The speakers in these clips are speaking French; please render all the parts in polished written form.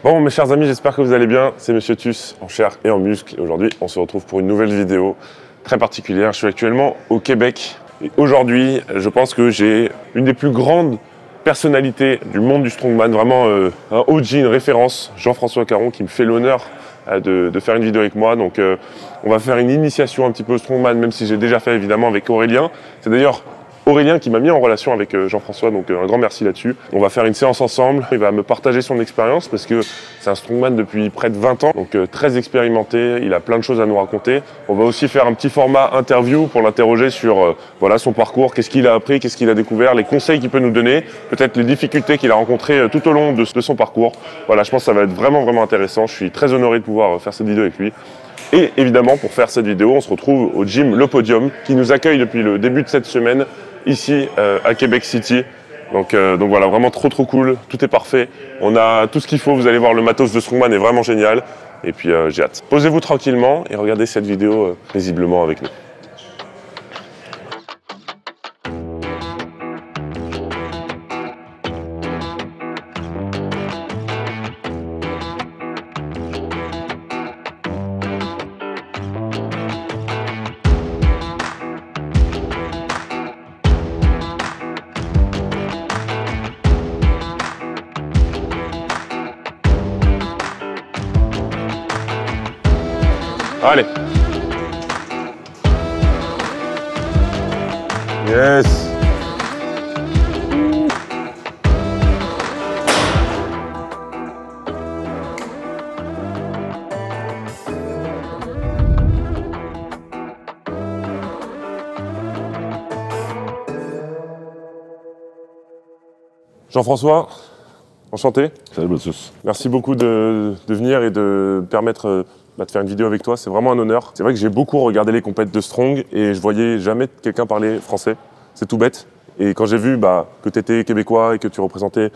Bon, mes chers amis, j'espère que vous allez bien. C'est Monsieur Tus, en chair et en muscle. Et aujourd'hui, on se retrouve pour une nouvelle vidéo très particulière. Je suis actuellement au Québec. Et aujourd'hui, je pense que j'ai une des plus grandes personnalités du monde du strongman. Vraiment un OG, une référence. Jean-François Caron qui me fait l'honneur de faire une vidéo avec moi. Donc, on va faire une initiation un petit peu au strongman, même si j'ai déjà fait évidemment avec Aurélien. C'est d'ailleurs Aurélien qui m'a mis en relation avec Jean-François, donc un grand merci là-dessus. On va faire une séance ensemble, il va me partager son expérience parce que c'est un strongman depuis près de 20 ans, donc très expérimenté, il a plein de choses à nous raconter. On va aussi faire un petit format interview pour l'interroger sur voilà, son parcours, qu'est-ce qu'il a appris, qu'est-ce qu'il a découvert, les conseils qu'il peut nous donner, peut-être les difficultés qu'il a rencontrées tout au long de son parcours. Voilà, je pense que ça va être vraiment intéressant, je suis très honoré de pouvoir faire cette vidéo avec lui. Et évidemment, pour faire cette vidéo, on se retrouve au gym Le Podium qui nous accueille depuis le début de cette semaine ici à Québec City. Donc voilà, vraiment trop cool, tout est parfait. On a tout ce qu'il faut, vous allez voir, le matos de strongman est vraiment génial. Et puis j'ai hâte. Posez-vous tranquillement et regardez cette vidéo paisiblement avec nous. Allez. Yes. Jean-François, enchanté. Salut Brutus. Merci beaucoup de venir et de permettre de faire une vidéo avec toi, c'est vraiment un honneur. C'est vrai que j'ai beaucoup regardé les compètes de Strong et je voyais jamais quelqu'un parler français, c'est tout bête. Et quand j'ai vu que tu étais québécois et que tu représentais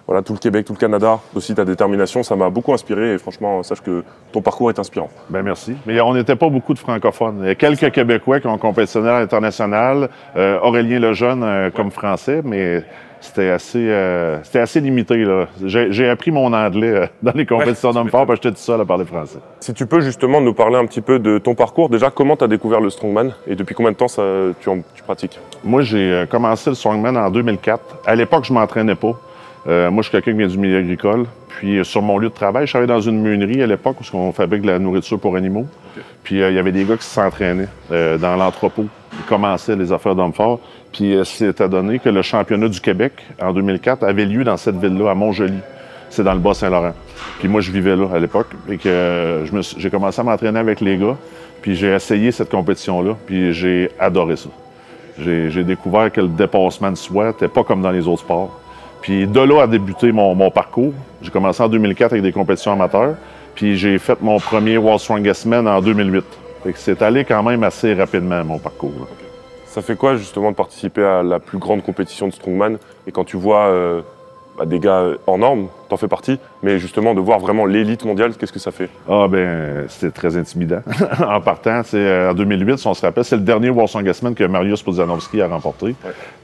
voilà, tout le Québec, tout le Canada, aussi ta détermination, ça m'a beaucoup inspiré et franchement, sache que ton parcours est inspirant. Ben merci. Mais on n'était pas beaucoup de francophones. Il y a quelques Québécois qui ont compétitionné à l'international, Aurélien Lejeune comme français, mais c'était assez limité. J'ai appris mon anglais dans les compétitions d'hommes forts parce que j'étais tout seul à parler français. Si tu peux justement nous parler un petit peu de ton parcours, déjà comment tu as découvert le strongman et depuis combien de temps tu pratiques? Moi, j'ai commencé le strongman en 2004. À l'époque, je ne m'entraînais pas. Moi, je suis quelqu'un qui vient du milieu agricole. Puis, sur mon lieu de travail, je travaillais dans une meunerie à l'époque où on fabrique de la nourriture pour animaux. Okay. Puis, il y avait des gars qui s'entraînaient dans l'entrepôt. Ils commençaient les affaires d'hommes forts. Puis, c'était donné que le championnat du Québec, en 2004, avait lieu dans cette ville-là, à Montjoly. C'est dans le Bas-Saint-Laurent. Puis, moi, je vivais là à l'époque. Et que j'ai commencé à m'entraîner avec les gars. Puis, j'ai essayé cette compétition-là. Puis, j'ai adoré ça. J'ai découvert que le dépassement de soi n'était pas comme dans les autres sports. Puis de là a débuté mon parcours. J'ai commencé en 2004 avec des compétitions amateurs. Puis j'ai fait mon premier World Strongest Man en 2008. Fait que c'est allé quand même assez rapidement, mon parcours. Là. Okay. Ça fait quoi justement de participer à la plus grande compétition de strongman? Et quand tu vois des gars hors normes, t'en fais partie, mais justement de voir vraiment l'élite mondiale, qu'est-ce que ça fait? Ah ben, c'était très intimidant. En partant, en 2008, si on se rappelle, c'est le dernier World Strongest Man que Mariusz Pudzianowski a remporté. Ouais.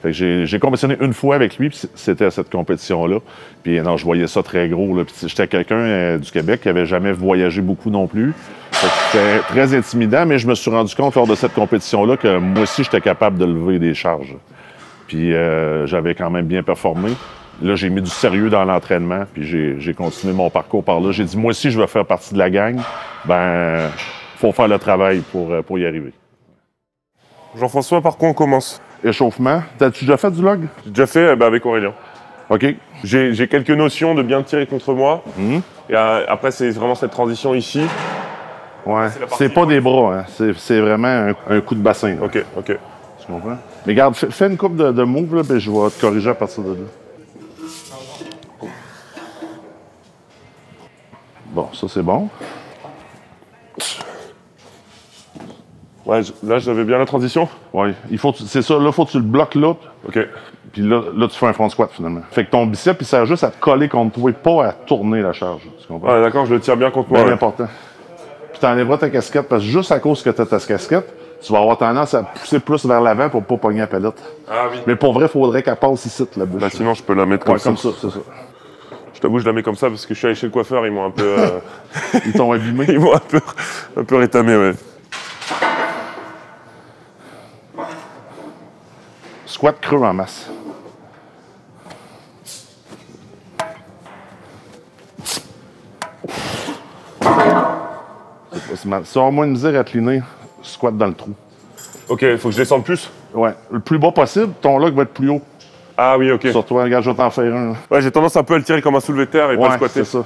Fait que j'ai compétitionné une fois avec lui, puis c'était à cette compétition-là. Puis non, je voyais ça très gros. Là. Puis j'étais quelqu'un du Québec qui avait jamais voyagé beaucoup non plus. C'était très intimidant, mais je me suis rendu compte lors de cette compétition-là que moi aussi, j'étais capable de lever des charges. Puis j'avais quand même bien performé. Là, j'ai mis du sérieux dans l'entraînement, puis j'ai continué mon parcours par là. J'ai dit, moi aussi, je veux faire partie de la gang. Ben, faut faire le travail pour y arriver. Jean-François, par quoi on commence? Échauffement. T'as-tu déjà fait du log? J'ai déjà fait avec Aurélien. OK. J'ai quelques notions de bien tirer contre moi. Et après, c'est vraiment cette transition ici. Ouais. C'est pas des bras, hein. C'est vraiment un coup de bassin. Là. OK. Tu comprends? Mais regarde, fais une coupe de moves, là, ben, je vais te corriger à partir de là. Bon, ça c'est bon. Ouais, là j'avais bien la transition. Oui, c'est ça, là, faut que tu le bloques là. OK. Puis là, tu fais un front squat finalement. Fait que ton bicep, il sert juste à te coller contre toi, pas à tourner la charge. Tu comprends? Ah, d'accord, je le tire bien contre moi. C'est important. Puis t'enlèveras ta casquette, parce que juste à cause que tu as ta casquette, tu vas avoir tendance à pousser plus vers l'avant pour pas pogner la palette. Ah oui. Mais pour vrai, il faudrait qu'elle passe ici, la bouche. Là, sinon, je peux la mettre comme ça. Comme ça, c'est ça. Je t'avoue, je la mets comme ça parce que je suis allé chez le coiffeur, ils m'ont un peu... Ils t'ont abîmé. Ils m'ont un peu rétamé, ouais. Squat creux en masse. Sors-moi une misère à cliner, squat dans le trou. Ok, il faut que je descende plus? Ouais, le plus bas possible, ton lock va être plus haut. Ah oui, ok. Sur toi, regarde, je vais t'en faire un. Là. Ouais, j'ai tendance un peu à le tirer comme un soulevé de terre et pas le squatter. C'est ça.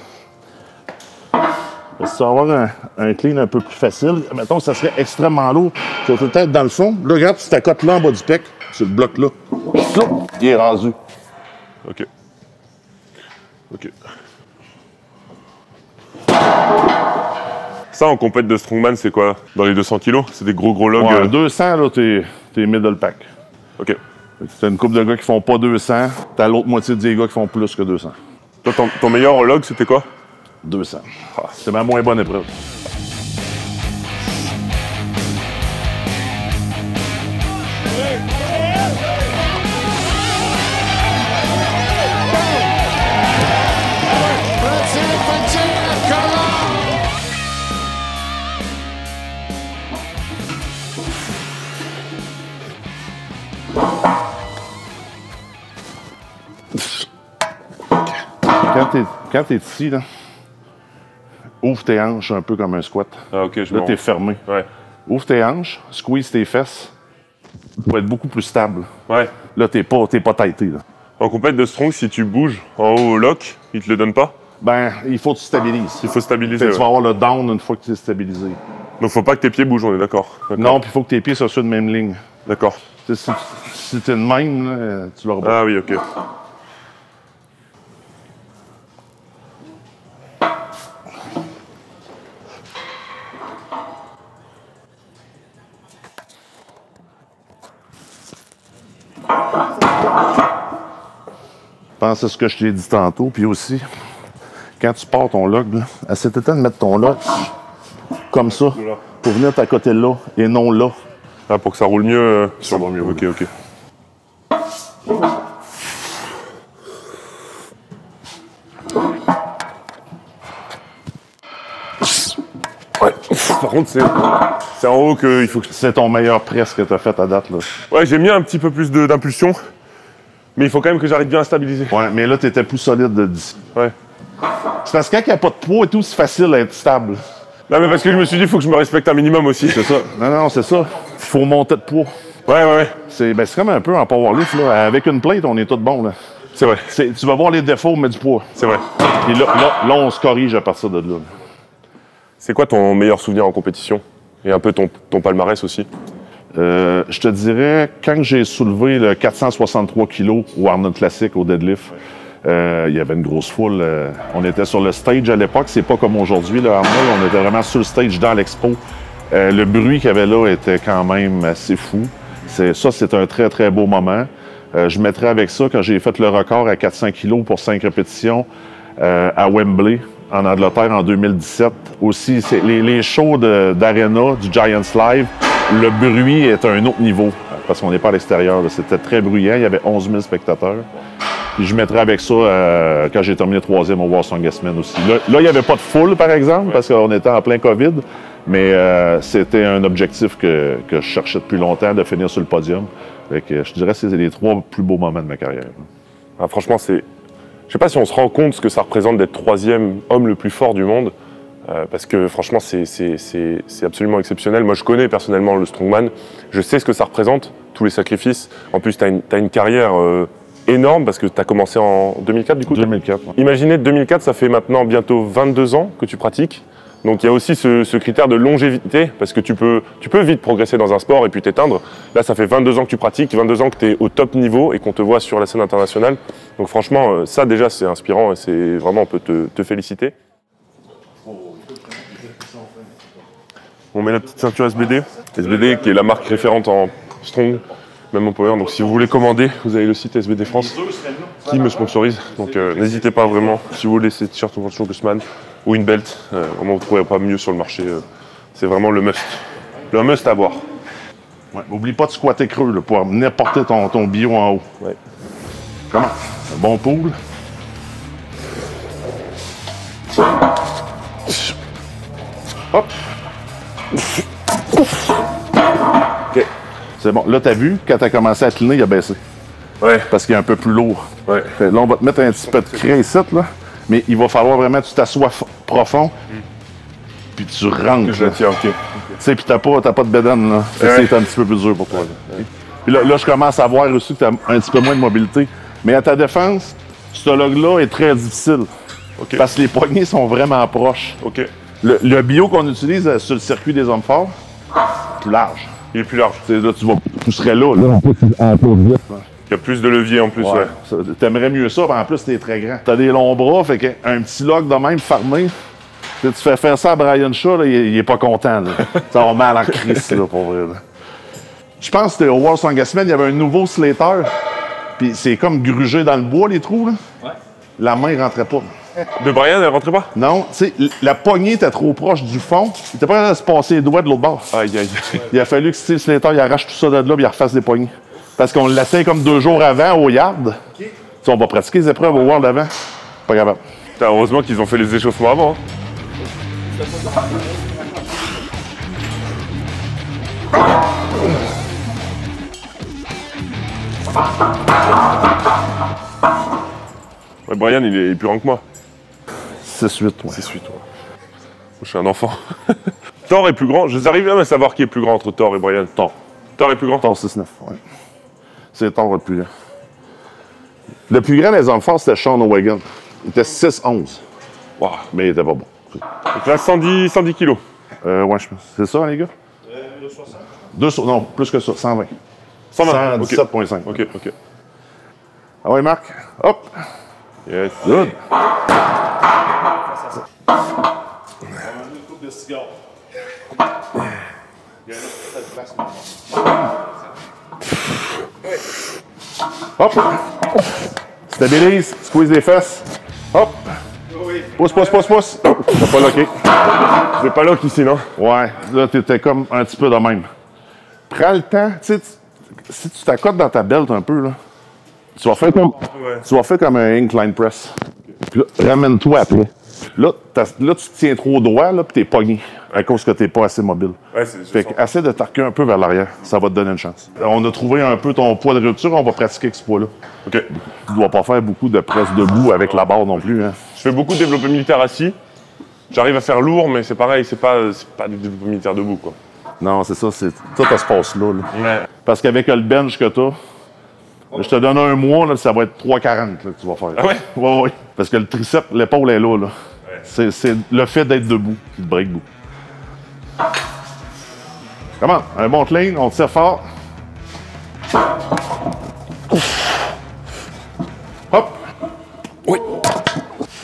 Si tu vas avoir un clean un peu plus facile, mettons que ça serait extrêmement lourd, tu vas peut-être dans le fond. Là, regarde, tu t'accotes là en bas du pec, sur le bloc là. Ça, il est rendu. Ok. Ok. Ça, en compète de strongman, c'est quoi? Dans les 200 kilos? C'est des gros logs? Ouais, 200, là, t'es middle pack. Ok. T'as une couple de gars qui font pas 200, t'as l'autre moitié des gars qui font plus que 200. Toi, ton meilleur log, c'était quoi? 200. C'est ma moins bonne épreuve. Quand t'es ici, là, ouvre tes hanches un peu comme un squat. Ah, ok, je Là, t'es fermé. Ouais. Ouvre tes hanches, squeeze tes fesses pour être beaucoup plus stable. Ouais. Là, t'es pas tighté. Là. En compète de strong, si tu bouges en haut au lock, ils te le donnent pas? Ben, il faut que tu stabilises. Il faut stabiliser. Tu vas avoir le down une fois que tu es stabilisé. Donc, faut pas que tes pieds bougent, on est d'accord? Non, puis il faut que tes pieds soient sur la même ligne. D'accord. Si t'es de même, là, tu l'auras pas. Ah oui, ok. Pense à ce que je t'ai dit tantôt, puis aussi, quand tu pars ton log, là, essaie de mettre ton log comme ça, pour venir t'accoter là, et non là. Ah, pour que ça roule mieux? Ça va mieux. Ok, ok. Ouais. Par contre, c'est en haut qu'il faut que... C'est ton meilleur press que tu as fait à date. Là. Ouais, j'ai mis un petit peu plus d'impulsion, mais il faut quand même que j'arrive bien à stabiliser. Ouais, mais là, tu étais plus solide d'ici. Ouais. C'est parce que quand il n'y a pas de poids et tout, c'est facile à être stable. Non, mais parce que je me suis dit, il faut que je me respecte un minimum aussi. C'est ça. Non, c'est ça. Il faut monter de poids. Ouais. C'est comme un peu en powerlift. Là. Avec une plate, on est tous bons. Là. C'est vrai. Tu vas voir les défauts, mais du poids. C'est vrai. Et là, on se corrige à partir de là. C'est quoi ton meilleur souvenir en compétition? Et un peu ton palmarès aussi? Je te dirais, quand j'ai soulevé le 463 kg au Arnold Classic, au deadlift, il y avait une grosse foule. On était sur le stage à l'époque, c'est pas comme aujourd'hui, le Arnold, on était vraiment sur le stage dans l'expo. Le bruit qu'il y avait là était quand même assez fou. Ça, c'est un très, très beau moment. Je mettrais avec ça, quand j'ai fait le record à 400 kg pour 5 répétitions à Wembley, en Angleterre, en 2017. Aussi, les shows d'Arena, du Giants Live, le bruit est à un autre niveau, parce qu'on n'est pas à l'extérieur. C'était très bruyant, il y avait 11 000 spectateurs. Puis je mettrais avec ça quand j'ai terminé 3e au World Strongest Man aussi. Là, il n'y avait pas de foule, par exemple, parce qu'on était en plein COVID, mais c'était un objectif que je cherchais depuis longtemps, de finir sur le podium. Fait que, je dirais que c'est les 3 plus beaux moments de ma carrière. Ah, franchement, c'est... Je sais pas si on se rend compte ce que ça représente d'être 3e homme le plus fort du monde, parce que franchement, c'est absolument exceptionnel. Moi, je connais personnellement le strongman, je sais ce que ça représente, tous les sacrifices. En plus, tu as une carrière énorme, parce que tu as commencé en 2004 du coup? 2004. Ouais. Imaginez, 2004, ça fait maintenant bientôt 22 ans que tu pratiques. Donc il y a aussi ce critère de longévité, parce que tu peux vite progresser dans un sport et puis t'éteindre. Là, ça fait 22 ans que tu pratiques, 22 ans que tu es au top niveau et qu'on te voit sur la scène internationale. Donc franchement, ça déjà, c'est inspirant et c'est vraiment, on peut te féliciter. On met la petite ceinture SBD. SBD qui est la marque référente en strong, même en power. Donc si vous voulez commander, vous avez le site SBD France qui me sponsorise. Donc n'hésitez pas vraiment, si vous voulez ces t-shirts World Strongest Man ou une belt, vraiment vous ne trouverez pas mieux sur le marché. C'est vraiment le must. Le must à avoir. Ouais, oublie pas de squatter creux là, pour venir porter ton bio en haut. Ouais. Comment? Un bon pool. Hop. OK. C'est bon. Là, t'as vu, quand t'as commencé à cliner, il a baissé. Ouais. Parce qu'il est un peu plus lourd. Ouais. Là, on va te mettre un petit peu de craie ici, là. Mais il va falloir vraiment que tu t'assoies profond. Puis tu rentres. Je la tiens, ok. Tu sais, puis t'as pas de bédaine, là. Ouais. C'est un petit peu plus dur pour toi. Là. Puis là, je commence à voir aussi que t'as un petit peu moins de mobilité. Mais à ta défense, ce log-là est très difficile. Ok. Parce que les poignées sont vraiment proches. Ok. Le bio qu'on utilise sur le circuit des hommes forts, plus large. Il est plus large. T'sais, là, tu pousserais là. Là. Il y a plus de levier en plus, ouais. T'aimerais mieux ça, mais en plus, t'es très grand. T'as des longs bras, fait qu'un petit log de même fermé, tu fais faire ça à Brian Shaw, là, il est pas content. Là. Ça va mal en crise, là, pour vrai. Là. Je pense que c'était au World Strongest Man, il y avait un nouveau Slater, puis c'est comme grugé dans le bois, les trous. Là. Ouais. La main rentrait pas. De Brian, elle rentrait pas? Non, tu sais, la poignée était trop proche du fond. Il était pas capable de se passer les doigts de l'autre bord. Aïe, aïe. Il a fallu que Steve Slater il arrache tout ça de là et il refasse des poignées. Parce qu'on l'essaye comme 2 jours avant au yard. Okay. Si on va pratiquer les épreuves au World avant. Pas capable. Putain, heureusement qu'ils ont fait les échauffements avant. Hein. Ouais, Brian, il est plus grand que moi. 6'8", ouais. 6'8", ouais. Je suis un enfant. Thor est plus grand. Je arrive même à savoir qui est plus grand entre Thor et Brian. Thor. Thor est plus grand? Thor 6'9", ouais. C'est Thor le plus grand. Le plus grand des hommes forts, c'était Sean O'Hagan. Il était 6'11". Wow. Mais il était pas bon. Donc là, 110 kilos. Ouais, je pense. C'est ça, les gars? 260. Non, plus que ça, 120. 120. 117,5. Ok, ok. Ah ouais, Marc? Hop! Yes. Good. Hop! Stabilise, squeeze les fesses. Hop! Pousse, pousse, pousse, pousse. Oh, t'as pas locké. Je vais pas lock ici, non? Ouais, là, t'étais comme un petit peu de même. Prends le temps, tu sais, si tu t'accotes dans ta belt un peu, là, tu vas faire comme un incline press. Puis là, ramène-toi après. Là, tu te tiens trop droit, là, puis t'es pogné à cause que t'es pas assez mobile. Ouais, fait que essaie de t'arquer un peu vers l'arrière. Ça va te donner une chance. On a trouvé un peu ton poids de rupture, on va pratiquer avec ce poids-là. OK. Tu dois pas faire beaucoup de presse debout avec la barre non plus. Hein. Je fais beaucoup de développé militaire assis. J'arrive à faire lourd, mais c'est pareil, c'est pas du développé militaire debout, quoi. Non, c'est ça, c'est tout à ce passe-là. Là. Ouais. Parce qu'avec le bench que t'as, je te donne un mois, là, ça va être 3,40 là, que tu vas faire. Ah ouais? Ouais, ouais. Parce que le triceps, l'épaule est là. Ouais. C'est le fait d'être debout qui te break beaucoup. Comment? Un bon clean, on tire fort. Hop! Oui!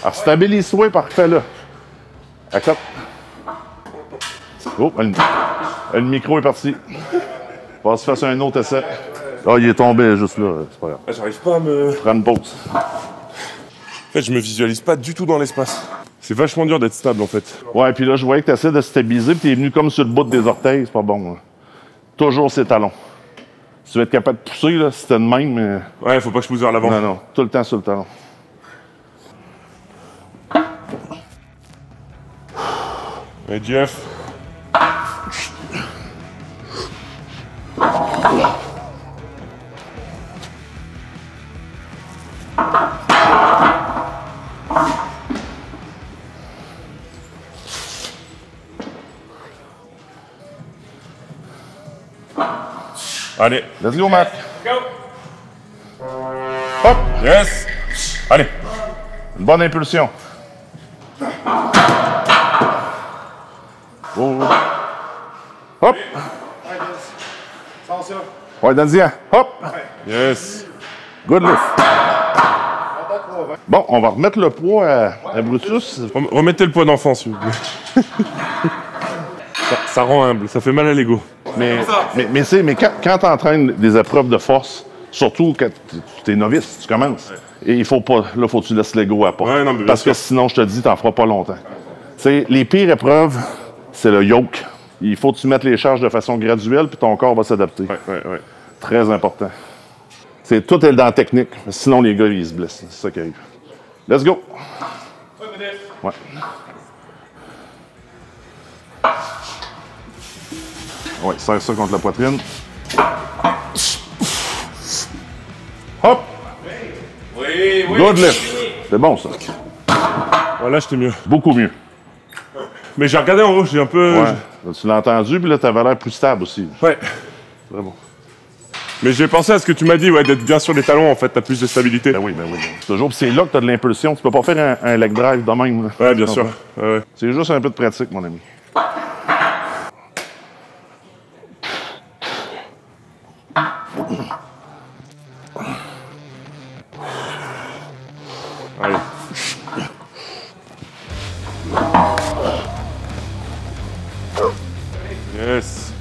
Alors, stabilise-toi, parfait, là. Accepte. Oh, le micro est parti. Passe face à un autre essai. Ah, il est tombé juste là, c'est pas grave. J'arrive pas à me... Prends une pause. En fait, je me visualise pas du tout dans l'espace. C'est vachement dur d'être stable, en fait. Ouais, puis là, je voyais que tu essaies de stabiliser, puis t'es venu comme sur le bout des orteils, c'est pas bon. Là. Toujours ses talons. Si tu vas être capable de pousser, là, si t'es de même, mais... Ouais, faut pas que je pousse vers l'avant. Non, non, tout le temps sur le talon. Ouais, Jeff. Allez. Let's go, Marc. Go. Hop! Yes. Allez. Une bonne impulsion. Oh. Hop! Ouais, donne-y un. Hop! Yes. Good lift. Bon, on va remettre le poids à Brutus. Remettez le poids d'enfant, s'il vous plaît. ça rend humble, ça fait mal à l'ego. Mais quand tu entraînes des épreuves de force, surtout quand tu es novice, tu commences, et il faut pas, là, faut que tu laisses l'ego à part. Ouais, non, parce que sinon, je te dis, tu n'en feras pas longtemps. T'sais, les pires épreuves, c'est le yoke. Il faut que tu mettes les charges de façon graduelle, puis ton corps va s'adapter. Ouais. Très important. Tout est dans la technique. Sinon, les gars, ils se blessent. C'est ça qui arrive. Let's go! Ouais. Ouais, serre ça contre la poitrine. Hop! Oui, oui. Good lift. C'est bon, ça. Voilà, j'étais mieux. Beaucoup mieux. Mais j'ai regardé en haut, j'ai un peu... Ouais. Là, tu l'as entendu, puis là, t'avais l'air plus stable aussi. Ouais. Très bon. Mais j'ai pensé à ce que tu m'as dit, ouais, d'être bien sur les talons, en fait, t'as plus de stabilité. Ben oui, ben oui. Toujours, c'est là que t'as de l'impulsion. Tu peux pas faire un leg drive de même. Là. Ouais, bien sûr. Ouais. C'est juste un peu de pratique, mon ami. Allez. Yes.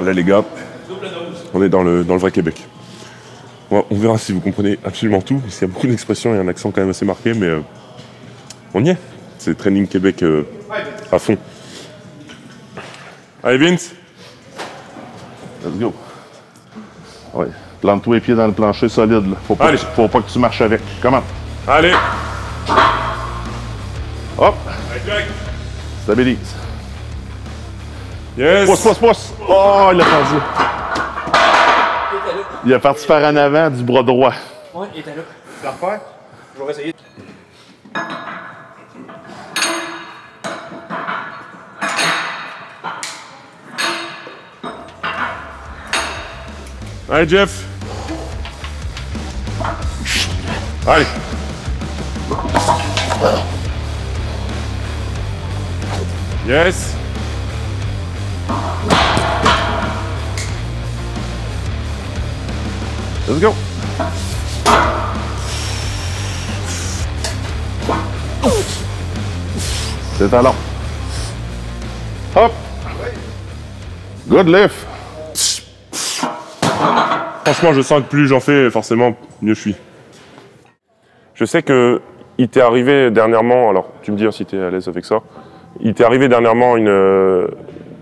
Là, les gars, on est dans le vrai Québec. Bon, on verra si vous comprenez absolument tout. Il y a beaucoup d'expressions et un accent quand même assez marqué, mais on y est. C'est Training Québec à fond. Allez, Vince. Let's go. Ouais. Plante-toi les pieds dans le plancher solide. Là. Faut pas que tu marches avec. Comment? Allez. Hop. Allez, Stabilise. yes. Pousse. Oh, il a perdu. Il est parti par en avant du bras droit. Ouais, il était là. Tu vas refaire? Je vais essayer. Allez, Jeff. Allez. Yes. Let's go. C'est talon. Hop. Good lift. Franchement, je sens que plus j'en fais, forcément, mieux je suis. Je sais que il t'est arrivé dernièrement, alors tu me dis si tu es à l'aise avec ça, il t'est arrivé dernièrement une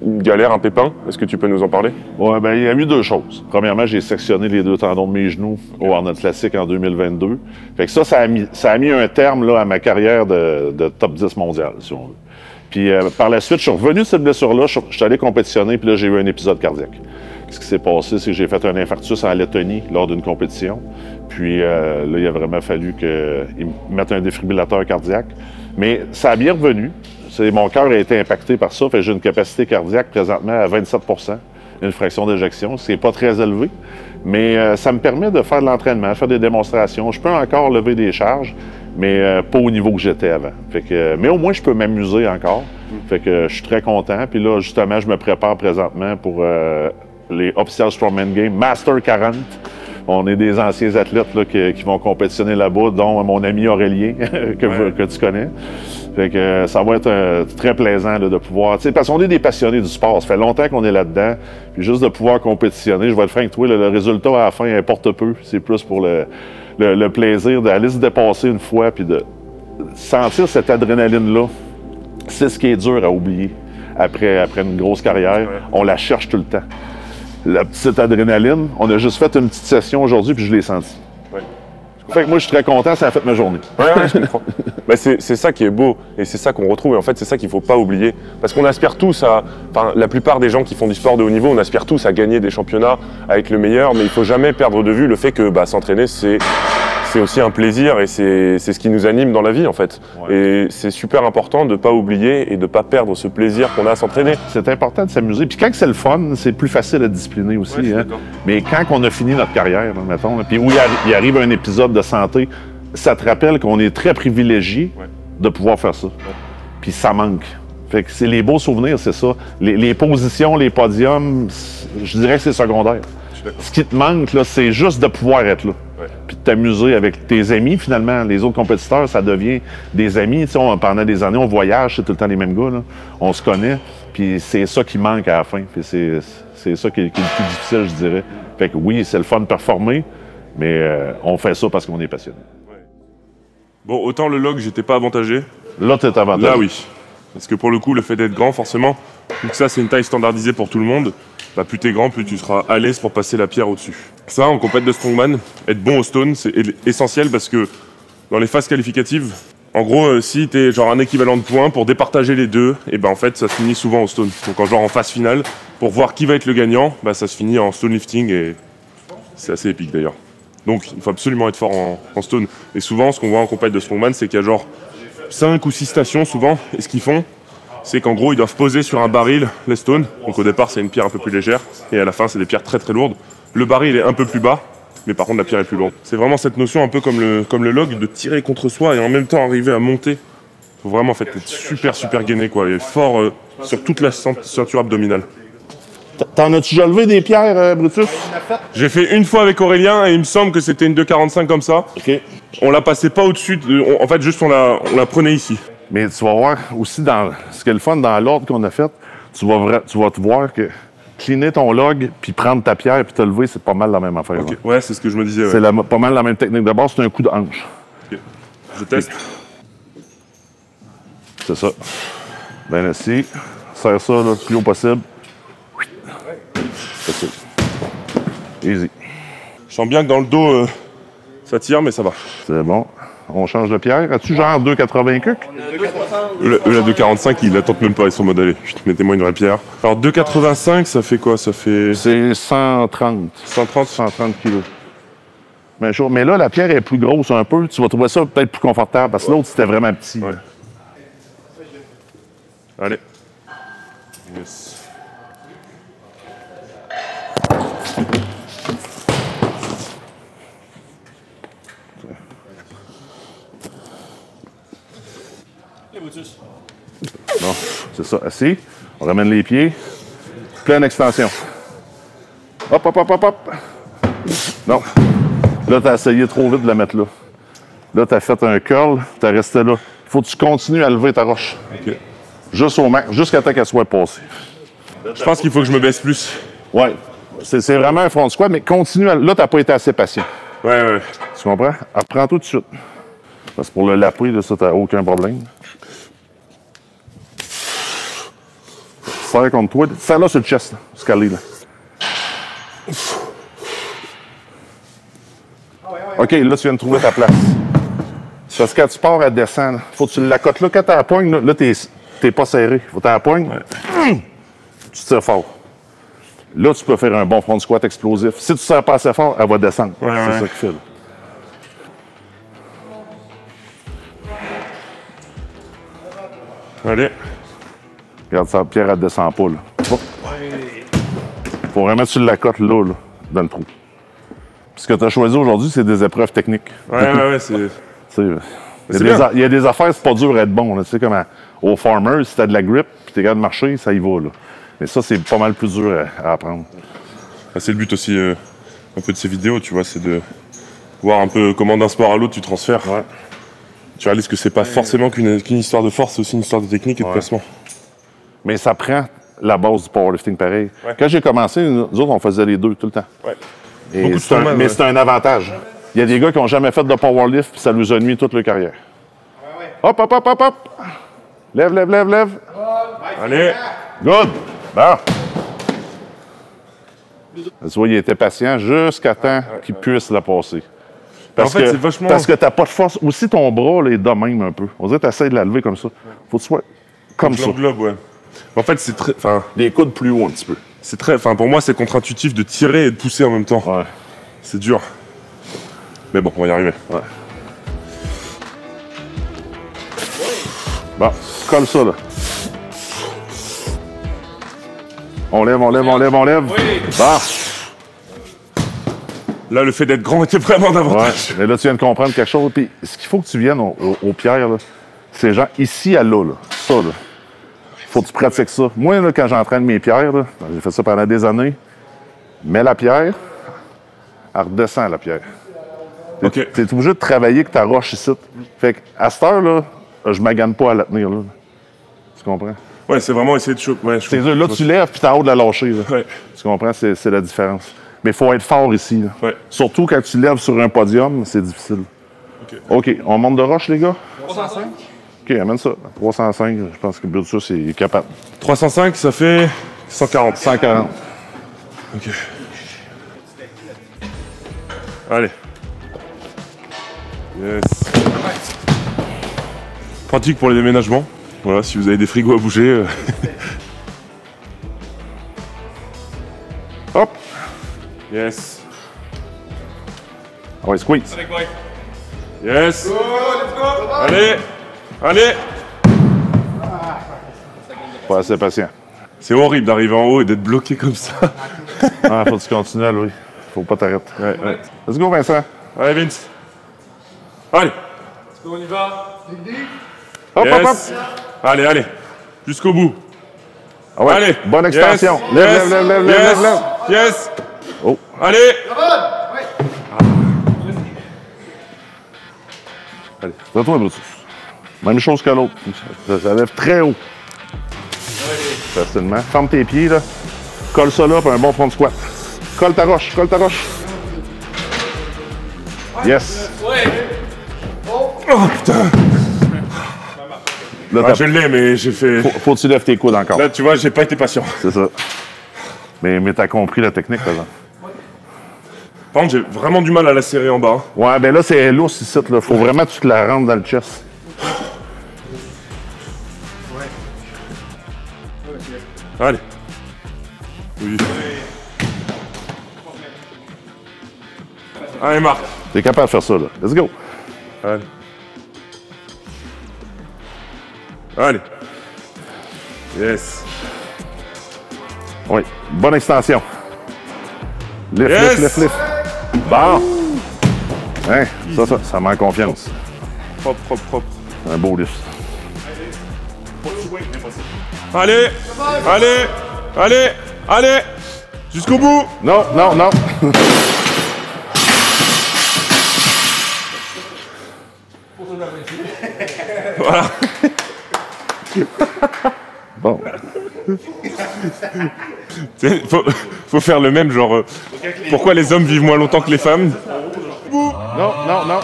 galère, un pépin. Est-ce que tu peux nous en parler? Ouais, ben, il y a eu deux choses. Premièrement, j'ai sectionné les deux tendons de mes genoux au Arnold Classic en 2022. Fait que ça a mis un terme là, à ma carrière de top 10 mondial, si on veut. Puis par la suite, je suis revenu de cette blessure-là, je suis allé compétitionner, puis là, j'ai eu un épisode cardiaque. Ce qui s'est passé, c'est que j'ai fait un infarctus en Lettonie lors d'une compétition. Puis là, il a vraiment fallu qu'ils me mettent un défibrillateur cardiaque. Mais ça a bien revenu. Mon cœur a été impacté par ça. J'ai une capacité cardiaque présentement à 27 %, une fraction d'éjection, ce qui n'est pas très élevé. Mais ça me permet de faire de l'entraînement, de faire des démonstrations. Je peux encore lever des charges, mais pas au niveau que j'étais avant. Mais au moins, je peux m'amuser encore. Fait que je suis très content. Puis là, justement, je me prépare présentement pour les Official Strongman Games Master 40. On est des anciens athlètes là, qui vont compétitionner là-bas, dont mon ami Aurélien, que tu connais. Fait que ça va être très plaisant là, de pouvoir... Parce qu'on est des passionnés du sport. Ça fait longtemps qu'on est là-dedans. Puis juste de pouvoir compétitionner, je vais être franc avec toi, le résultat à la fin importe peu. C'est plus pour le plaisir d'aller se dépasser une fois puis de sentir cette adrénaline-là. C'est ce qui est dur à oublier après une grosse carrière. On la cherche tout le temps. La petite adrénaline, on a juste fait une petite session aujourd'hui puis je l'ai senti. Ouais. Fait que moi, je suis très content, ça a fait ma journée. Ouais, je comprends. Ben, c'est ça qui est beau et c'est ça qu'on retrouve. Et en fait, c'est ça qu'il ne faut pas oublier. Parce qu'on aspire tous à... Enfin, la plupart des gens qui font du sport de haut niveau, on aspire tous à gagner des championnats, à être le meilleur, mais il ne faut jamais perdre de vue le fait que s'entraîner, c'est aussi un plaisir et c'est ce qui nous anime dans la vie, en fait. Ouais. Et c'est super important de ne pas oublier et de ne pas perdre ce plaisir qu'on a à s'entraîner. C'est important de s'amuser. Puis quand c'est le fun, c'est plus facile à discipliner aussi. Ouais, hein? Mais quand on a fini notre carrière, mettons, puis où il arrive un épisode de santé, ça te rappelle qu'on est très privilégié de pouvoir faire ça. Ouais. Puis ça manque. Fait que c'est les beaux souvenirs, c'est ça. Les positions, les podiums, je dirais que c'est secondaire. Ce qui te manque, là, c'est juste de pouvoir être là. Ouais. Puis de t'amuser avec tes amis, finalement. Les autres compétiteurs, ça devient des amis. Pendant des années, on voyage, c'est tout le temps les mêmes gars. Là. On se connaît. Puis c'est ça qui manque à la fin. Puis c'est ça qui est le plus difficile, je dirais. Fait que oui, c'est le fun de performer, mais on fait ça parce qu'on est passionné. Ouais. Bon, autant le log, j'étais pas avantagé. Là, t'es avantagé. Là, oui. Parce que pour le coup, le fait d'être grand, forcément, vu que ça, c'est une taille standardisée pour tout le monde, plus t'es grand, plus tu seras à l'aise pour passer la pierre au-dessus. Ça, en compète de strongman, être bon au stone, c'est essentiel parce que dans les phases qualificatives. En gros, si t'es genre un équivalent de points pour départager les deux, et ben en fait ça se finit souvent au stone. Donc en genre en phase finale, pour voir qui va être le gagnant, bah ça se finit en stone lifting et c'est assez épique d'ailleurs. Donc il faut absolument être fort en stone. Et souvent ce qu'on voit en compète de strongman, c'est qu'il y a genre 5 ou 6 stations souvent, et ce qu'ils font, c'est qu'en gros ils doivent poser sur un baril les stones. Donc au départ c'est une pierre un peu plus légère, et à la fin c'est des pierres très très lourdes. Le baril est un peu plus bas, mais par contre la pierre est plus lourde. C'est vraiment cette notion un peu comme le log de tirer contre soi et en même temps arriver à monter. Faut vraiment en fait être super gainé quoi, et fort sur toute la ceinture abdominale. T'en as-tu déjà levé des pierres, Brutus? J'ai fait une fois avec Aurélien et il me semble que c'était une 2,45 comme ça. OK. On la passait pas au-dessus, en fait juste on la prenait ici. Mais tu vas voir aussi, ce qui est le fun dans l'ordre qu'on a fait, tu vas te voir que cleaner ton log, puis prendre ta pierre, puis te lever, c'est pas mal la même affaire. Okay. Ouais, c'est ce que je me disais. Ouais. C'est pas mal la même technique. D'abord, c'est un coup de hanche. Okay. Je teste. C'est ça. Bien assis. Serre ça là, le plus haut possible. Facile. Easy. Je sens bien que dans le dos, ça tire, mais ça va. C'est bon. On change de pierre. As-tu genre 2,80 cuc? La 2,45, il la tente même pas, ils sont modélés. Mettez-moi une vraie pierre. Alors 2,85, ça fait quoi? Ça fait... C'est 130. 130? 130 kilos. Mais là, la pierre est plus grosse un peu. Tu vas trouver ça peut-être plus confortable parce que l'autre, c'était vraiment petit. Ouais. Allez. Yes. Bon, c'est ça. Assis. On ramène les pieds. Pleine extension. Hop, hop, hop, hop, hop. Non. Là, tu as essayé trop vite de la mettre là. Là, tu as fait un curl. Tu as resté là. Il faut que tu continues à lever ta roche. Okay. Juste au max, jusqu'à temps qu'elle soit passée. Je pense qu'il faut que je me baisse plus. Ouais. C'est vraiment un front squat, mais continue à... Là, tu n'as pas été assez patient. Ouais. Tu comprends? Apprends tout de suite. Parce que pour le lapper, là, ça, tu n'as aucun problème. Serre contre toi. Serre là sur le chest, Scali, là. OK, là, tu viens de trouver ta place. Parce que quand tu pars, elle descend. Faut que tu l'accotes là. Quand tu la poignes, là, t'es pas serré. Faut que tu la poignes. Ouais. Tu tires fort. Là, tu peux faire un bon front squat explosif. Si tu ne serres pas assez fort, elle va descendre. Ouais, c'est ça qu'il fait, là. Allez. Regarde, sa pierre, elle ne descend pas, là. Faut vraiment que tu l'accotes là, dans le trou. Ce que tu as choisi aujourd'hui, c'est des épreuves techniques. Ouais, c'est... Il y a des affaires, c'est pas dur à être bon. Tu sais, comme au farmer, si tu as de la grip puis tu es capable de marcher, ça y va. Là. Mais ça, c'est pas mal plus dur à apprendre. Ah, c'est le but aussi un peu de ces vidéos, tu vois, c'est de voir un peu comment d'un sport à l'autre tu transfères. Ouais. Tu réalises que c'est pas forcément qu'une histoire de force, c'est aussi une histoire de technique et de placement. Mais ça prend la base du powerlifting pareil. Ouais. Quand j'ai commencé, nous autres, on faisait les deux tout le temps. Ouais. Et c'est un avantage. Il y a des gars qui n'ont jamais fait de powerlift puis ça nous a nuit toute leur carrière. Hop, hop, hop, hop, hop. Lève, lève, lève, lève. Allez. Good. Bon. Tu vois, il était patient jusqu'à temps qu'il puisse la passer. Parce en fait, c'est vachement... Parce que tu n'as pas de force. Aussi, ton bras là, est de même un peu. On dirait que tu essaies de la lever comme ça. Faut que tu sois comme ça. L'englobe, ouais. En fait, c'est très... Les coudes plus haut un petit peu. C'est très... pour moi, c'est contre-intuitif de tirer et de pousser en même temps. Ouais. C'est dur. Mais bon, on va y arriver. Ouais. Bon, colle ça, là. On lève, on lève, on lève, on lève. Oui. Bon. Là, le fait d'être grand était vraiment d'avantage. Ouais, mais là, tu viens de comprendre quelque chose. Puis, ce qu'il faut que tu viennes aux pierres, là, c'est genre ici à là, là. Ça, là. Faut que tu pratiques ça. Moi, là, quand j'entraîne mes pierres, là, j'ai fait ça pendant des années, mets la pierre, elle redescend la pierre. Okay. Tu es obligé de travailler avec ta roche ici. Fait qu'à cette heure-là, je ne magane pas à la tenir, là. Tu comprends? Ouais, c'est vraiment essayer de choper. Ouais, là, tu lèves, puis tu as haut de la lâcher. Là. Ouais. Tu comprends? C'est la différence. Mais il faut être fort ici. Là. Ouais. Surtout quand tu lèves sur un podium, c'est difficile. OK, on monte de roche, les gars? 305. OK, amène ça. 305, je pense que Brutus est capable. 305, ça fait 140. 140. OK. Allez. Yes. Pratique pour les déménagements. Voilà, si vous avez des frigos à bouger. Hop. Yes. Ah ouais, squeeze. Avec Boy. Yes. Go, let's go. Allez. Allez. Pas assez patient. C'est horrible d'arriver en haut et d'être bloqué comme ça. Ah, faut que tu continues, Louis. Faut pas t'arrêter. Ouais, ouais. Let's go, Vincent. Allez, Vince. Allez. Let's go, on y va. Hop, Yes. hop, hop. Allez, allez. Jusqu'au bout. Ah ouais. Allez. Bonne extension. Yes. Lève, Yes. lève, lève, Yes. lève, lève. Yes. Oh. Allez. Allez, fais-toi, Brutus. Même chose que l'autre. Ça lève très haut. Facilement. Ferme tes pieds, là. Colle ça là, puis un bon front squat. Colle ta roche, colle ta roche. Yes. Ouais. Oh putain. Là, Ah, je l'ai, mais j'ai fait. faut que tu lèves tes coudes encore. Là, tu vois, j'ai pas été patient. C'est ça. Mais t'as compris la technique, par exemple. Par contre, j'ai vraiment du mal à la serrer en bas. Ouais, ben là, c'est lourd, ici, là. Faut vraiment que tu te la rentres dans le chest. Allez. Oui. Allez, Marc. T'es capable de faire ça, là. Let's go. Allez. Allez. Yes. Oui. Bonne extension. Lift, Yes. lift, lift, lift. Bon. Hein, ça manque confiance. Propre, propre, propre. Un beau lift. Allez. Allez. Allez. Allez. Jusqu'au bout. Non, non, non. Voilà. Bon. Faut faire le même, genre. Pourquoi les hommes vivent moins longtemps que les femmes? Non, non, non.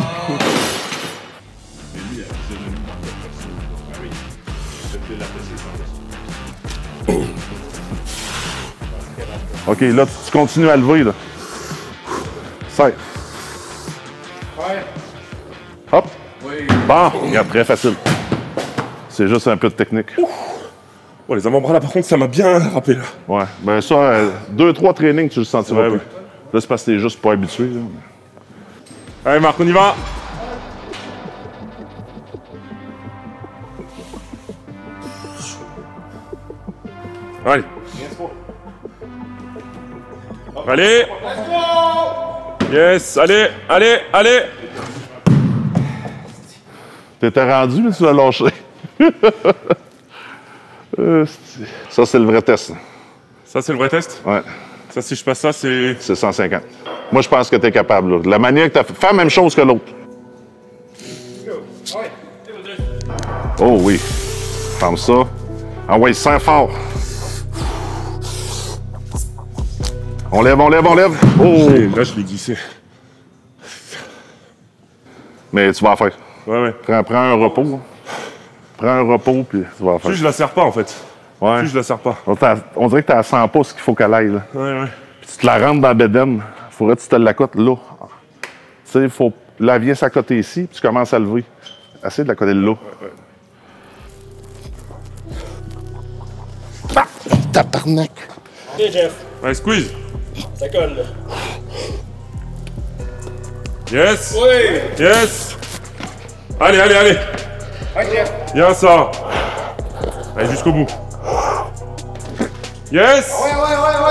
OK, là, tu continues à lever, là. Serre. Ouais. Hop. Oui. Bon, regarde, très facile. C'est juste un peu de technique. Oh, les avant-bras là, par contre, ça m'a bien râpé là. Ouais, ben ça, 2-3 trainings, tu le sentiras Ouais, plus. ouais. Là, c'est parce que t'es juste pas habitué, là. Allez, Marc, on y va. Allez. Allez. Yes, allez, allez, allez. T'étais rendu, mais tu l'as lâché. Ça, c'est le vrai test. Ça, c'est le vrai test. Ouais, Ça, si je passe ça, c'est... c'est 150. Moi, je pense que t'es capable, là. De la manière que t'as fait, fais la même chose que l'autre. Oh oui. Ferme ça. Ah ouais, sens fort. On lève, on lève, on lève. Oh! Là, je l'ai glissé. Mais tu vas la faire. Ouais, ouais. Prends un repos. Prends un repos, puis tu vas la faire. Plus je la serre pas, en fait. Ouais. Plus je la serre pas. On dirait que t'as à 100 pouces qu'il faut qu'elle aille, là. Ouais, ouais. Puis tu te la rentres dans la bédaine. Faudrait que tu te l'accotes là. Tu sais, il faut. Là, elle vient s'accoter ici, puis tu commences à lever. Essaye de l'accoter là. Ah! Tabarnak! Ok, Jeff. Allez, squeeze. Ça colle, là. Yes. Oui. Yes. Allez, allez, allez. Ouais, Jeff. Bien ça. Allez, jusqu'au bout. Yes. Ouais.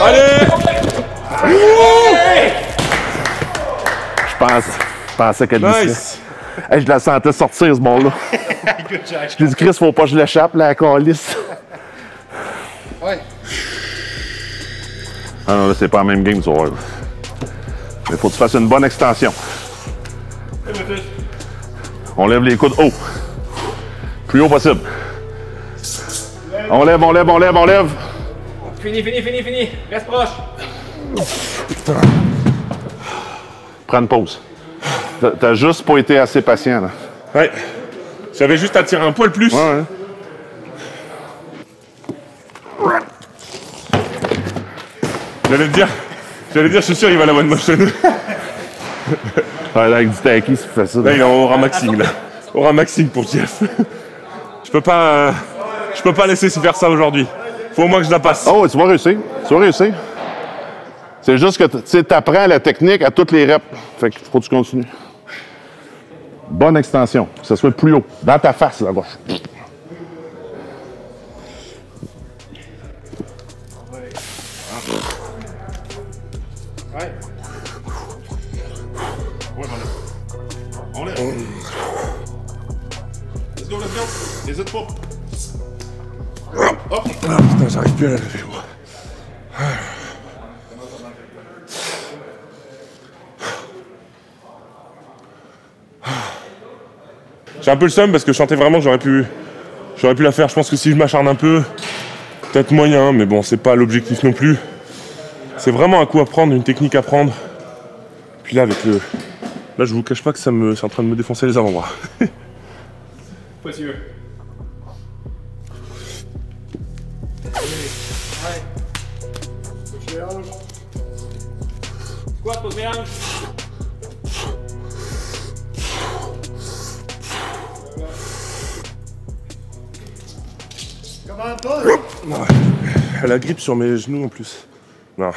Allez. Je pensais qu'elle glissait. Nice. Hey, je la sentais sortir, ce bord-là. Good job. Je lui dis, Chris, faut pas que je l'échappe, là, à la calice. Ouais. Ah non, là, c'est pas la même game, tu vas voir. Mais faut que tu fasses une bonne extension. On lève les coudes haut. Plus haut possible. On lève, on lève, on lève, on lève. Fini. Reste proche. Prends une pause. T'as juste pas été assez patient, là. Ouais. J'avais juste à tirer un poil plus. Ouais. J'allais dire, je suis sûr, il va la one motion. Ouais, avec du tacky, c'est facile. Là, il est en aura maxing, là. Aura maxing pour Jeff. Je peux pas laisser se faire ça aujourd'hui. Faut au moins que je la passe. Oh, tu vas réussir. Tu vas réussir. C'est juste que tu apprends la technique à toutes les reps. Fait qu'il faut que tu continues. Bonne extension. Que ce soit plus haut. Dans ta face, la gauche. Ouais. On lève. Let's go, let's go. N'hésite pas. Hop. Ah putain, j'arrive plus à la lever. J'ai un peu le seum parce que je sentais vraiment que j'aurais pu la faire. Je pense que si je m'acharne un peu, peut-être moyen, mais bon, c'est pas l'objectif non plus. C'est vraiment un coup à prendre, une technique à prendre. Puis là, avec le... Là, je vous cache pas que c'est en train de me défoncer les avant-bras. Pas si veux. Ouais. Pousse les hanches. Squat, pousse les hanches. Comment pas? Elle a grippe sur mes genoux en plus. Non.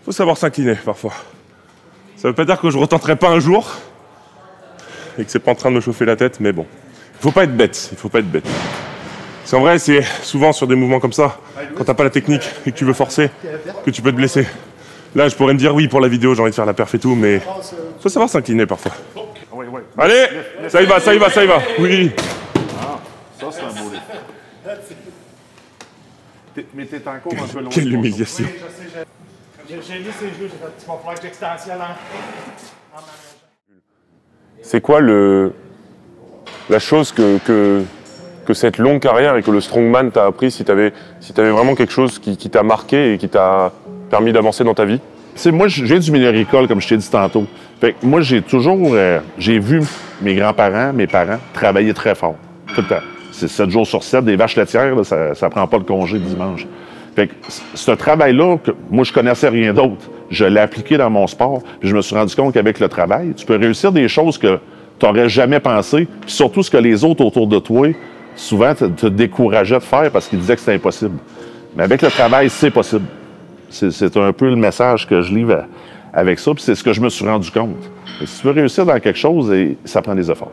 Faut savoir s'incliner parfois. Ça veut pas dire que je retenterai pas un jour et que c'est pas en train de me chauffer la tête, mais bon. Il faut pas être bête, il faut pas être bête. Parce qu'en vrai, c'est souvent sur des mouvements comme ça, quand t'as pas la technique et que tu veux forcer, que tu peux te blesser. Là, je pourrais me dire oui, pour la vidéo, j'ai envie de faire la perf et tout, mais faut savoir s'incliner parfois. Allez, ça y va, ça y va, ça y va. Oui. Ça, c'est un beau défi. Mais t'es encore un peu loin. Quelle humiliation. Oui, je sais, j'ai mis ses genoux, j'ai fait, il va falloir que j'extensionnne en C'est quoi la chose que cette longue carrière et que le strongman t'a appris, si t'avais vraiment quelque chose qui t'a marqué et qui t'a permis d'avancer dans ta vie? Moi, je viens du milieu agricole, comme je t'ai dit tantôt. Fait que moi, j'ai toujours... j'ai vu mes grands-parents, mes parents, travailler très fort. Tout le temps. C'est 7 jours sur 7, des vaches laitières, là, ça prend pas le congé le dimanche. Fait que ce travail-là, que moi, je connaissais rien d'autre. Je l'ai appliqué dans mon sport, puis je me suis rendu compte qu'avec le travail, tu peux réussir des choses que tu n'aurais jamais pensé, puis surtout ce que les autres autour de toi, souvent, te décourageaient de faire parce qu'ils disaient que c'était impossible. Mais avec le travail, c'est possible. C'est un peu le message que je livre avec ça, puis c'est ce que je me suis rendu compte. Et si tu veux réussir dans quelque chose, ça prend des efforts.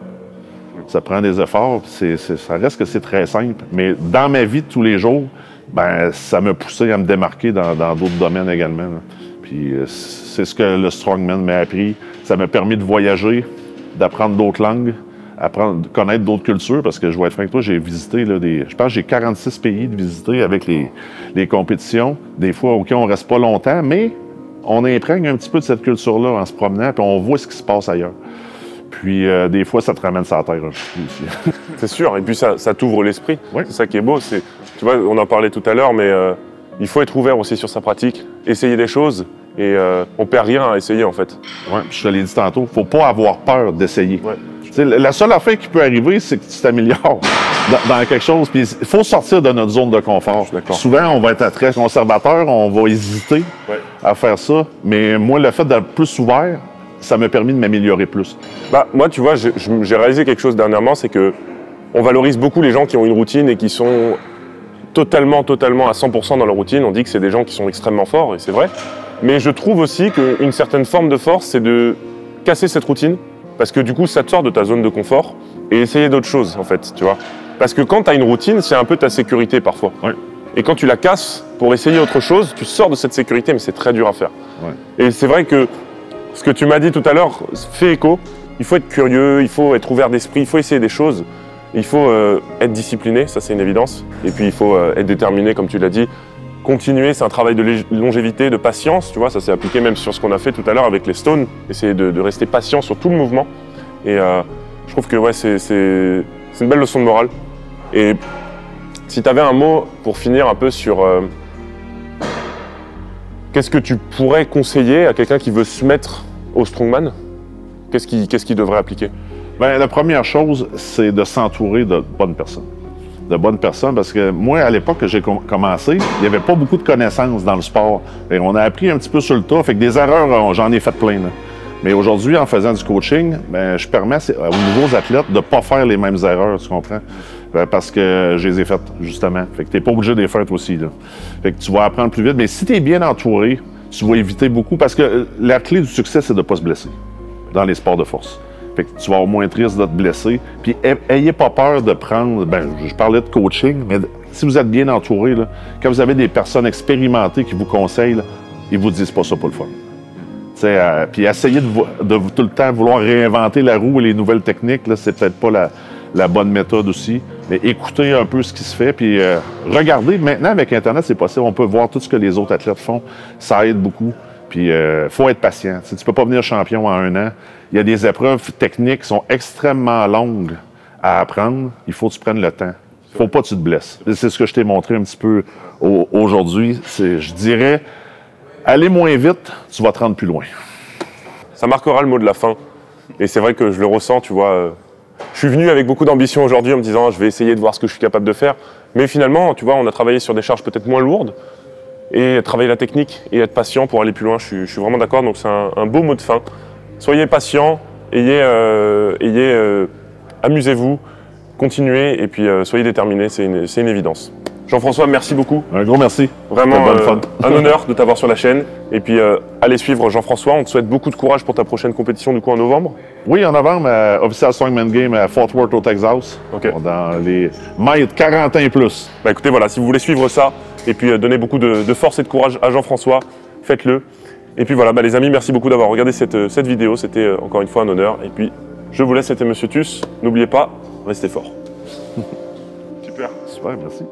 Ça prend des efforts, ça reste que c'est très simple. Mais dans ma vie de tous les jours, ben ça m'a poussé à me démarquer dans d'autres domaines également, là. Puis c'est ce que le strongman m'a appris. Ça m'a permis de voyager, d'apprendre d'autres langues, de connaître d'autres cultures, parce que je vais être franc avec toi, j'ai visité, là, je pense que j'ai 46 pays de visiter avec les compétitions. Des fois, OK, on reste pas longtemps, mais on imprègne un petit peu de cette culture-là en se promenant, puis on voit ce qui se passe ailleurs. Puis des fois, ça te ramène sur la terre un peu aussi. C'est sûr, et puis ça t'ouvre l'esprit. Oui. C'est ça qui est beau. Tu vois, on en parlait tout à l'heure, mais il faut être ouvert aussi sur sa pratique, essayer des choses, et on perd rien à essayer en fait. Oui, je te l'ai dit tantôt, faut pas avoir peur d'essayer. Ouais. La seule affaire qui peut arriver, c'est que tu t'améliores dans quelque chose. Puis il faut sortir de notre zone de confort. Souvent, on va être très conservateur, on va hésiter à faire ça. Mais moi, le fait d'être plus ouvert, ça m'a permis de m'améliorer plus. Bah, moi, tu vois, j'ai réalisé quelque chose dernièrement, c'est que on valorise beaucoup les gens qui ont une routine et qui sont totalement à 100% dans leur routine. On dit que c'est des gens qui sont extrêmement forts, et c'est vrai. Mais je trouve aussi qu'une certaine forme de force, c'est de casser cette routine, parce que du coup, ça te sort de ta zone de confort et essayer d'autres choses, en fait, tu vois. Parce que quand tu as une routine, c'est un peu ta sécurité parfois. Ouais. Et quand tu la casses pour essayer autre chose, tu sors de cette sécurité, mais c'est très dur à faire. Ouais. Et c'est vrai que ce que tu m'as dit tout à l'heure fait écho. Il faut être curieux, il faut être ouvert d'esprit, il faut essayer des choses. Il faut être discipliné, ça c'est une évidence. Et puis il faut être déterminé, comme tu l'as dit. Continuer, c'est un travail de longévité, de patience, tu vois, ça s'est appliqué même sur ce qu'on a fait tout à l'heure avec les stones. Essayer de rester patient sur tout le mouvement. Et je trouve que ouais, c'est une belle leçon de morale. Et si tu avais un mot pour finir un peu sur qu'est-ce que tu pourrais conseiller à quelqu'un qui veut se mettre au strongman? Qu'est-ce qu'il devrait appliquer? Bien, la première chose, c'est de s'entourer de bonnes personnes. de bonnes personnes, parce que moi, à l'époque que j'ai commencé, il n'y avait pas beaucoup de connaissances dans le sport. Et on a appris un petit peu sur le tas, fait que des erreurs, j'en ai fait plein. Là. Mais aujourd'hui, en faisant du coaching, ben, je permets aux nouveaux athlètes de ne pas faire les mêmes erreurs, tu comprends? Parce que je les ai faites, justement. Fait que tu n'es pas obligé de les faire toi aussi. Là. Fait que tu vas apprendre plus vite. Mais si tu es bien entouré, tu vas éviter beaucoup, parce que la clé du succès, c'est de ne pas se blesser dans les sports de force. Fait que tu vas avoir moins triste de te blesser. Puis ayez pas peur de prendre, je parlais de coaching, mais si vous êtes bien entouré, là, quand vous avez des personnes expérimentées qui vous conseillent, là, ils vous disent pas ça pour le fun. Puis essayez de tout le temps vouloir réinventer la roue et les nouvelles techniques, là, c'est peut-être pas la bonne méthode aussi. Mais écoutez un peu ce qui se fait, puis regardez. Maintenant, avec Internet, c'est possible. On peut voir tout ce que les autres athlètes font. Ça aide beaucoup. Puis il faut être patient. Tu ne peux pas venir champion en 1 an. Il y a des épreuves techniques qui sont extrêmement longues à apprendre. Il faut que tu prennes le temps. Il ne faut pas que tu te blesses. C'est ce que je t'ai montré un petit peu aujourd'hui. Je dirais, aller moins vite, tu vas te rendre plus loin. Ça marquera le mot de la fin. Et c'est vrai que je le ressens, tu vois. Je suis venu avec beaucoup d'ambition aujourd'hui en me disant, je vais essayer de voir ce que je suis capable de faire. Mais finalement, tu vois, on a travaillé sur des charges peut-être moins lourdes. Et travailler la technique et être patient pour aller plus loin, je suis vraiment d'accord. Donc c'est un beau mot de fin. Soyez patient, amusez-vous, continuez et puis soyez déterminés, c'est une évidence. Jean-François, merci beaucoup. Un gros merci. Vraiment un honneur de t'avoir sur la chaîne. Et puis allez suivre Jean-François. On te souhaite beaucoup de courage pour ta prochaine compétition du coup en novembre. Oui, en novembre, Official Strongman Game à Fort Worth au Texas. Okay. Dans les mètres 40 ans et plus. Bah écoutez, voilà, si vous voulez suivre ça et puis donner beaucoup de force et de courage à Jean-François, faites-le. Et puis voilà, les amis, merci beaucoup d'avoir regardé cette vidéo. C'était encore une fois un honneur. Et puis je vous laisse, c'était Monsieur Tuss. N'oubliez pas, restez forts. Super, merci.